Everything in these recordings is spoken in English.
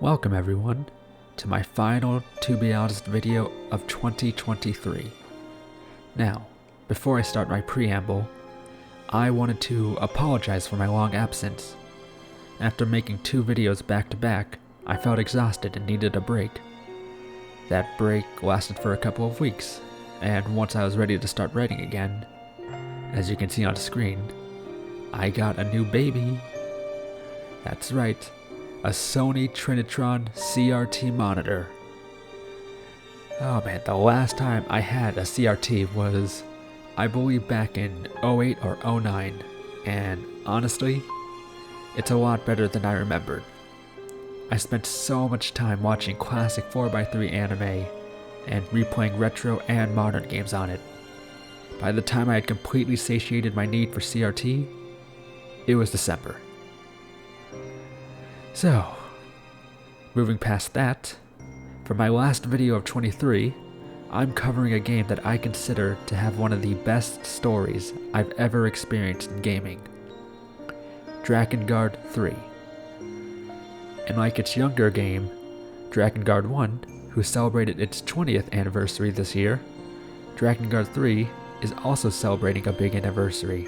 Welcome everyone to my final TBH video of 2023. Now, before I start my preamble, I wanted to apologize for my long absence. After making 2 videos back to back, I felt exhausted and needed a break. That break lasted for a couple of weeks, and once I was ready to start writing again, as you can see on the screen, I got a new baby. That's right, a Sony Trinitron CRT monitor. Oh man, the last time I had a CRT was, I believe, back in 08 or 09, and honestly, it's a lot better than I remembered. I spent so much time watching classic 4x3 anime and replaying retro and modern games on it. By the time I had completely satiated my need for CRT, it was December. So, moving past that, for my last video of 23, I'm covering a game that I consider to have one of the best stories I've ever experienced in gaming. Drakengard 3. And like its younger game, Drakengard 1, who celebrated its 20th anniversary this year, Drakengard 3 is also celebrating a big anniversary.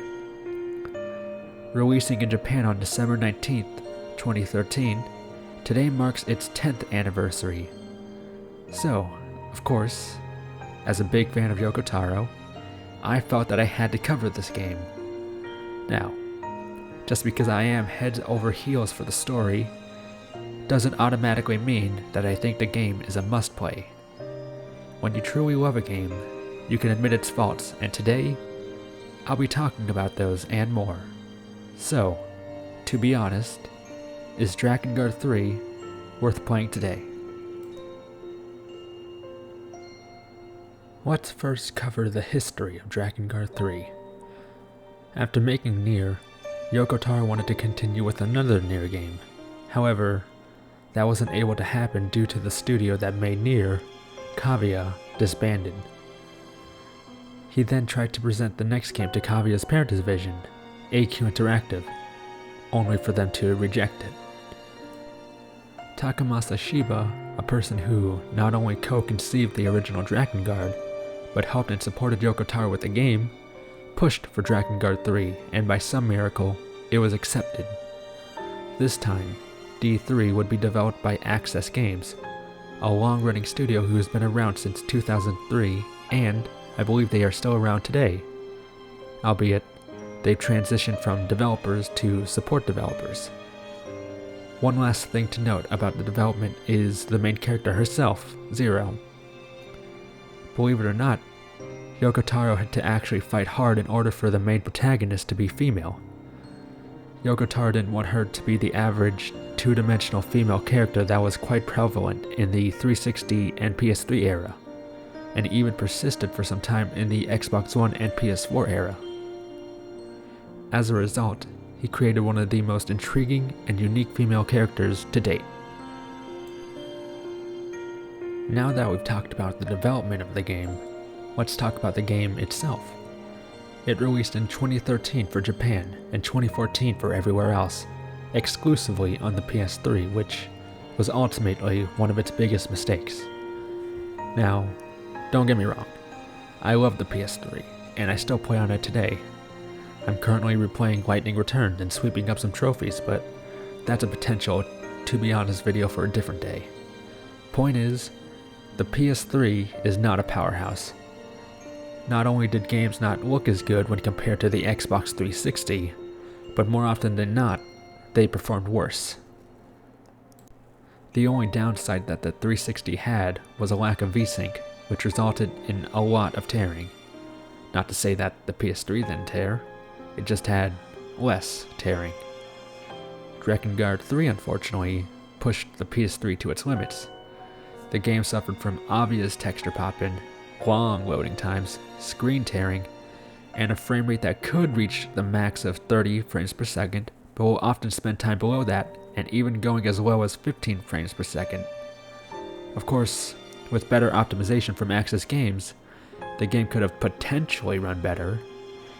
Releasing in Japan on December 19th, 2013, today marks its 10th anniversary. So, of course, as a big fan of Yoko Taro, I felt that I had to cover this game. Now, just because I am head over heels for the story, doesn't automatically mean that I think the game is a must-play. When you truly love a game, you can admit its faults, and today, I'll be talking about those and more. So, to be honest, is Drakengard 3 worth playing today? Let's first cover the history of Drakengard 3. After making Nier, Yoko Taro wanted to continue with another Nier game. However, that wasn't able to happen due to the studio that made Nier, Kaguya, disbanded. He then tried to present the next game to Kaguya's parent division, AQ Interactive, only for them to reject it. Takamasa Shiba, a person who not only co-conceived the original Drakengard, but helped and supported Yoko Taro with the game, pushed for Drakengard 3, and by some miracle, it was accepted. This time, D3 would be developed by Access Games, a long-running studio who has been around since 2003, and I believe they are still around today. Albeit, they've transitioned from developers to support developers. One last thing to note about the development is the main character herself, Zero. Believe it or not, Yoko Taro had to actually fight hard in order for the main protagonist to be female. Yoko Taro didn't want her to be the average, two-dimensional female character that was quite prevalent in the 360 and PS3 era, and even persisted for some time in the Xbox One and PS4 era. As a result, he created one of the most intriguing and unique female characters to date. Now that we've talked about the development of the game, let's talk about the game itself. It released in 2013 for Japan and 2014 for everywhere else, exclusively on the PS3, which was ultimately one of its biggest mistakes. Now, don't get me wrong, I love the PS3, and I still play on it today. I'm currently replaying Lightning Returned and sweeping up some trophies, but that's a potential to be honest video for a different day. Point is, the PS3 is not a powerhouse. Not only did games not look as good when compared to the Xbox 360, but more often than not, they performed worse. The only downside that the 360 had was a lack of VSync, which resulted in a lot of tearing. Not to say that the PS3 didn't tear, it just had less tearing. Drakengard 3 unfortunately pushed the PS3 to its limits. The game suffered from obvious texture popping, long loading times, screen tearing, and a frame rate that could reach the max of 30 frames per second, but will often spend time below that, and even going as low as 15 frames per second. Of course, with better optimization from Access Games, the game could have potentially run better.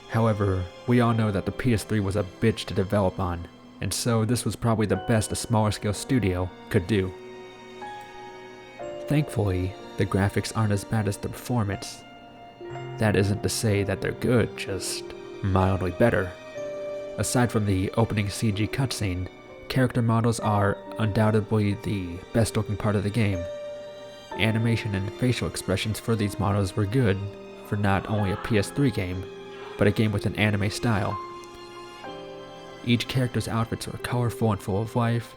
However, we all know that the PS3 was a bitch to develop on, and so this was probably the best a smaller scale studio could do. Thankfully, the graphics aren't as bad as the performance. That isn't to say that they're good, just mildly better. Aside from the opening CG cutscene, character models are undoubtedly the best looking part of the game. Animation and facial expressions for these models were good for not only a PS3 game, but a game with an anime style. Each character's outfits were colorful and full of life.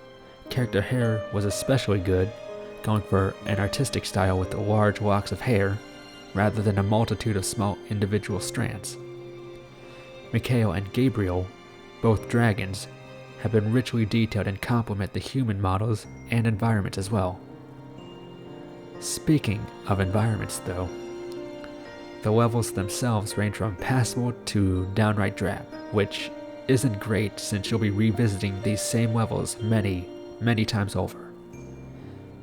Character hair was especially good, going for an artistic style with large locks of hair, rather than a multitude of small individual strands. Mikhail and Gabriel, both dragons, have been richly detailed and complement the human models and environments as well. Speaking of environments though, the levels themselves range from passable to downright drab, which isn't great since you'll be revisiting these same levels many, many times over.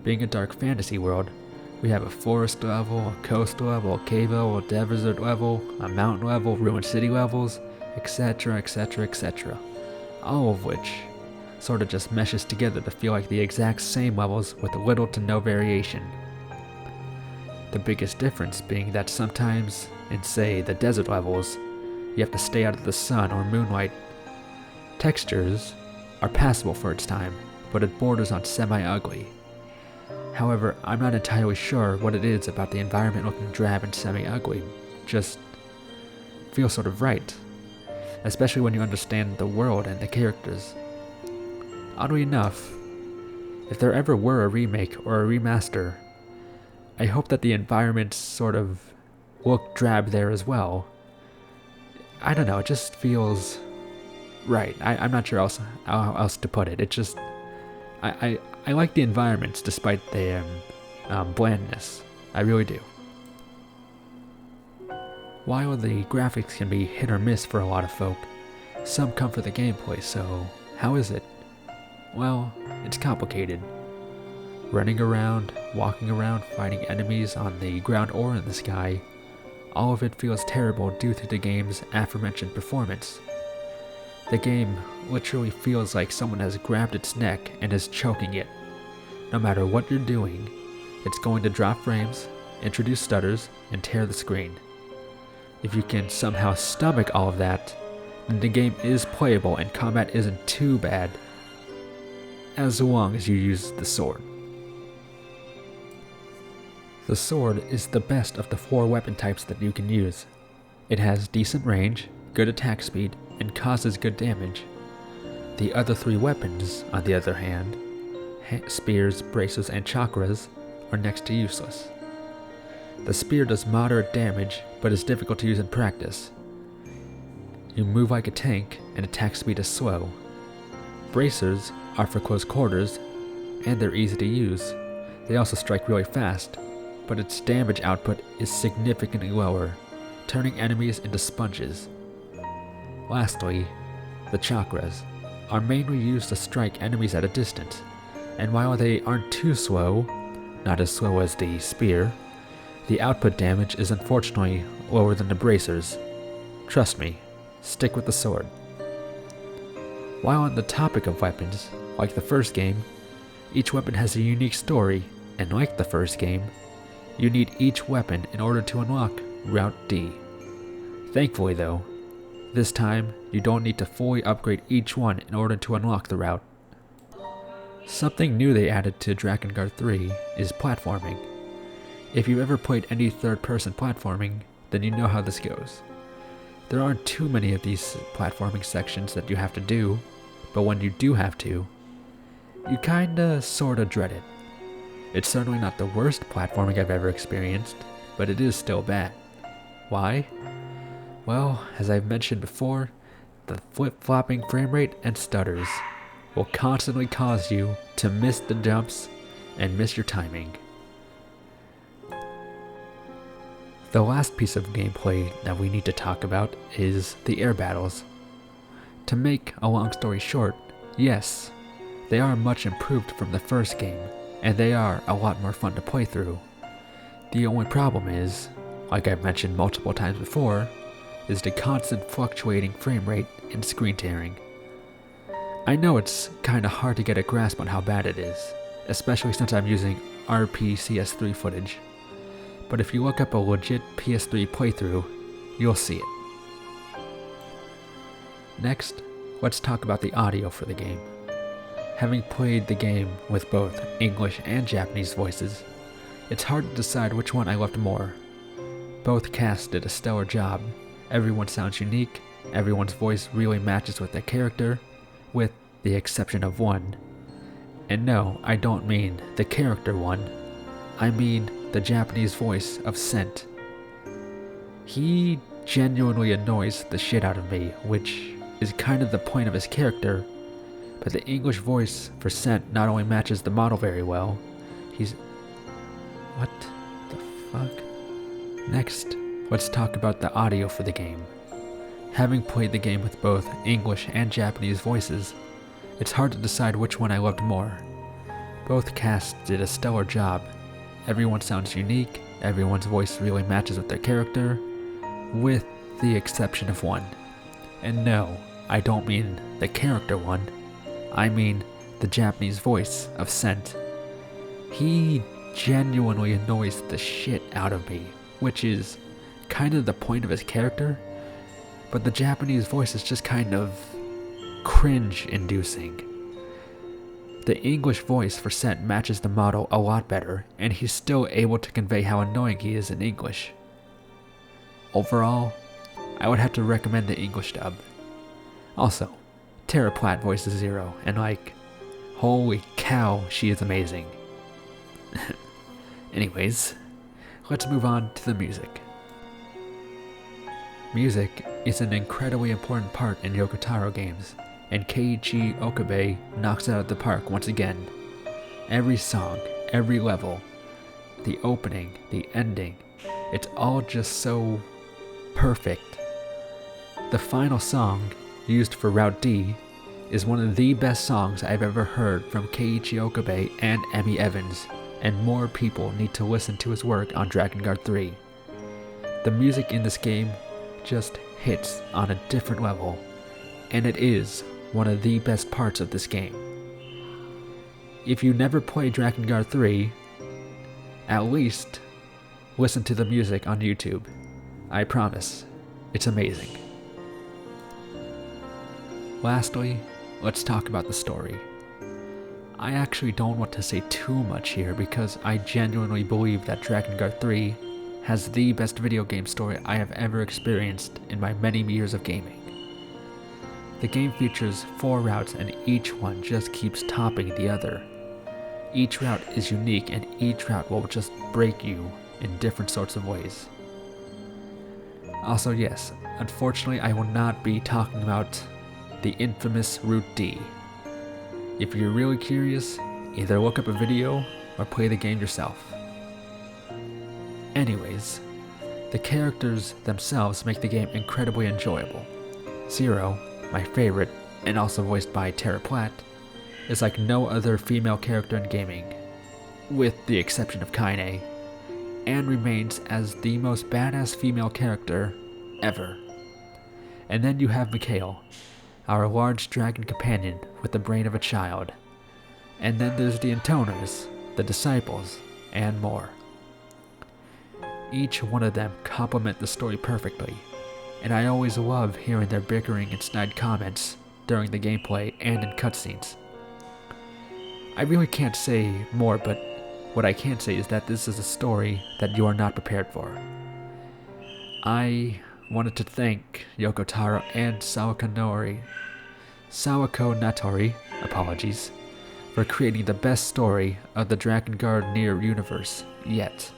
Being a dark fantasy world, we have a forest level, a coast level, a cave level, a desert level, a mountain level, ruined city levels, etc, etc, etc. All of which sort of just meshes together to feel like the exact same levels with little to no variation. The biggest difference being that sometimes, in say the desert levels, you have to stay out of the sun or moonlight. Textures are passable for its time, but it borders on semi-ugly. However, I'm not entirely sure what it is about the environment looking drab and semi-ugly, just feels sort of right, especially when you understand the world and the characters. Oddly enough, if there ever were a remake or a remaster, I hope that the environments sort of look drab there as well. I don't know, it just feels right. I'm not sure how else to put it. It just, I like the environments despite their blandness. I really do. While the graphics can be hit or miss for a lot of folk, some come for the gameplay, so how is it? Well, it's complicated. Running around, walking around, fighting enemies on the ground or in the sky, all of it feels terrible due to the game's aforementioned performance. The game literally feels like someone has grabbed its neck and is choking it. No matter what you're doing, it's going to drop frames, introduce stutters, and tear the screen. If you can somehow stomach all of that, then the game is playable and combat isn't too bad, as long as you use the sword. The sword is the best of the 4 weapon types that you can use. It has decent range, good attack speed, and causes good damage. The other 3 weapons, on the other hand, spears, bracers, and chakras, are next to useless. The spear does moderate damage, but is difficult to use in practice. You move like a tank, and attack speed is slow. Bracers are for close quarters, and they're easy to use. They also strike really fast, but its damage output is significantly lower, turning enemies into sponges. Lastly, the chakras are mainly used to strike enemies at a distance, and while they aren't too slow, not as slow as the spear, the output damage is unfortunately lower than the bracers. Trust me, stick with the sword. While on the topic of weapons, like the first game, each weapon has a unique story, and like the first game, you need each weapon in order to unlock Route D. Thankfully though, this time you don't need to fully upgrade each one in order to unlock the route. Something new they added to Drakengard 3 is platforming. If you've ever played any third-person platforming, then you know how this goes. There aren't too many of these platforming sections that you have to do, but when you do have to, you kinda sorta dread it. It's certainly not the worst platforming I've ever experienced, but it is still bad. Why? Well, as I've mentioned before, the flip-flopping frame rate and stutters will constantly cause you to miss the jumps and miss your timing. The last piece of gameplay that we need to talk about is the air battles. To make a long story short, yes, they are much improved from the first game, and they are a lot more fun to play through. The only problem is, like I've mentioned multiple times before, is the constant fluctuating frame rate and screen tearing. I know it's kinda hard to get a grasp on how bad it is, especially since I'm using RPCS3 footage. But if you look up a legit PS3 playthrough, you'll see it. Next, let's talk about the audio for the game. Having played the game with both English and Japanese voices, it's hard to decide which one I loved more. Both casts did a stellar job. Everyone sounds unique, everyone's voice really matches with their character, with the exception of one. And no, I don't mean the character one, I mean the Japanese voice of Sent. He genuinely annoys the shit out of me, which is kind of the point of his character, but the English voice for Sent not only matches the model very well, What the fuck? Next, let's talk about the audio for the game. Having played the game with both English and Japanese voices, it's hard to decide which one I loved more. Both casts did a stellar job. Everyone sounds unique, everyone's voice really matches with their character, with the exception of one. And no, I don't mean the character one, I mean the Japanese voice of Sent. He genuinely annoys the shit out of me, which is kind of the point of his character, but the Japanese voice is just kind of cringe-inducing. The English voice for Sent matches the model a lot better, and he's still able to convey how annoying he is in English. Overall, I would have to recommend the English dub. Also, Tara Platt voices Zero, and holy cow, she is amazing. Anyways, let's move on to the music. Music is an incredibly important part in Yoko Taro games, and Keiichi Okabe knocks it out of the park once again. Every song, every level, the opening, the ending, it's all just so perfect. The final song, used for Route D, is one of the best songs I've ever heard from Keiichi Okabe and Emmy Evans, and more people need to listen to his work on Drakengard 3. The music in this game just hits on a different level, and it is one of the best parts of this game. If you never play Drakengard 3, at least listen to the music on YouTube. I promise, it's amazing. Lastly, let's talk about the story. I actually don't want to say too much here because I genuinely believe that Drakengard 3 has the best video game story I have ever experienced in my many years of gaming. The game features 4 routes and each one just keeps topping the other. Each route is unique and each route will just break you in different sorts of ways. Also yes, unfortunately I will not be talking about the infamous Route D. If you're really curious, either look up a video or play the game yourself. Anyways, the characters themselves make the game incredibly enjoyable. Zero, my favorite, and also voiced by Tara Platt, is like no other female character in gaming, with the exception of Kaine, and remains as the most badass female character ever. And then you have Mikhail, our large dragon companion with the brain of a child. And then there's the Intoners, the Disciples, and more. Each one of them complement the story perfectly, and I always love hearing their bickering and snide comments during the gameplay and in cutscenes. I really can't say more, but what I can say is that this is a story that you are not prepared for. I wanted to thank Yoko Taro and Sawako Natori, apologies, for creating the best story of the Drakengard Nier universe yet.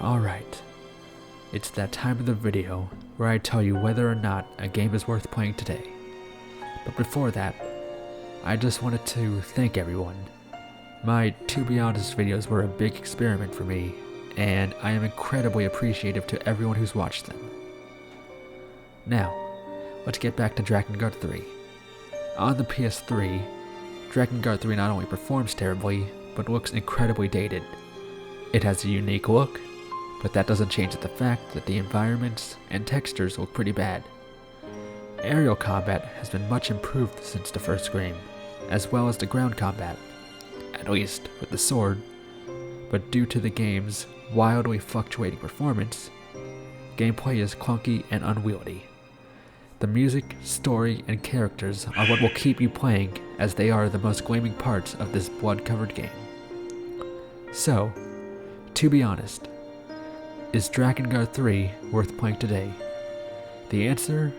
Alright, it's that time of the video where I tell you whether or not a game is worth playing today. But before that, I just wanted to thank everyone. My To Be Honest videos were a big experiment for me, and I am incredibly appreciative to everyone who's watched them. Now, let's get back to Drakengard 3. On the PS3, Drakengard 3 not only performs terribly, but looks incredibly dated. It has a unique look, but that doesn't change the fact that the environments and textures look pretty bad. Aerial combat has been much improved since the first game, as well as the ground combat, at least with the sword, but due to the game's wildly fluctuating performance, gameplay is clunky and unwieldy. The music, story, and characters are what will keep you playing, as they are the most gleaming parts of this blood-covered game. So, to be honest, is Drakengard 3 worth playing today? The answer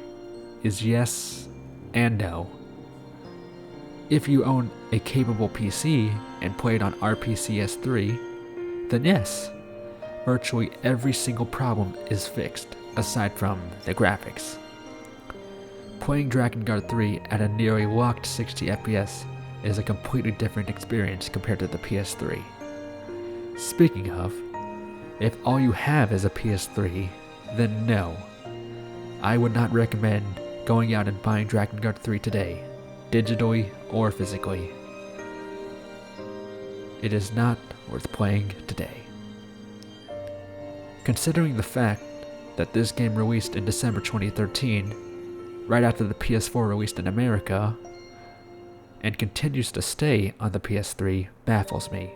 is yes and no. If you own a capable PC and played on RPCS3, then yes, virtually every single problem is fixed, aside from the graphics. Playing Drakengard 3 at a nearly locked 60 FPS is a completely different experience compared to the PS3. Speaking of, if all you have is a PS3, then no. I would not recommend going out and buying Drakengard 3 today, digitally or physically. It is not worth playing today. Considering the fact that this game released in December 2013, right after the PS4 released in America, and continues to stay on the PS3, baffles me.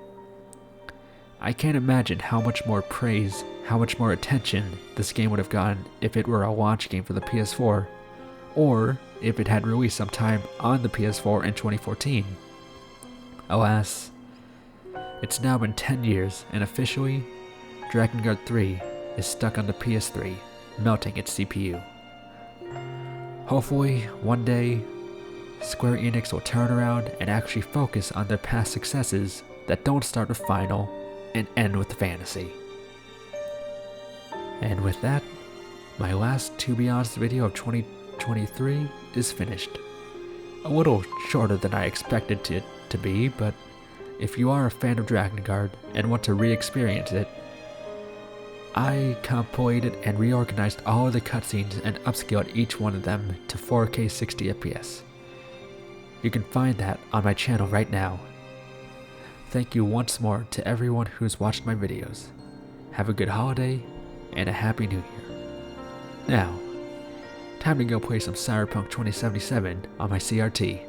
I can't imagine how much more praise, how much more attention this game would have gotten if it were a launch game for the PS4, or if it had released sometime on the PS4 in 2014. Alas, it's now been 10 years, and officially, Drakengard 3 is stuck on the PS3, melting its CPU. Hopefully, one day, Square Enix will turn around and actually focus on their past successes that don't start with Final and end with Fantasy. And with that, my last To Be Honest video of 2023 is finished. A little shorter than I expected it to be, but if you are a fan of Drakengard and want to re-experience it, I compilated and reorganized all of the cutscenes and upscaled each one of them to 4K 60 FPS. You can find that on my channel right now. Thank you once more to everyone who's watched my videos. Have a good holiday and a happy new year. Now, time to go play some Cyberpunk 2077 on my CRT.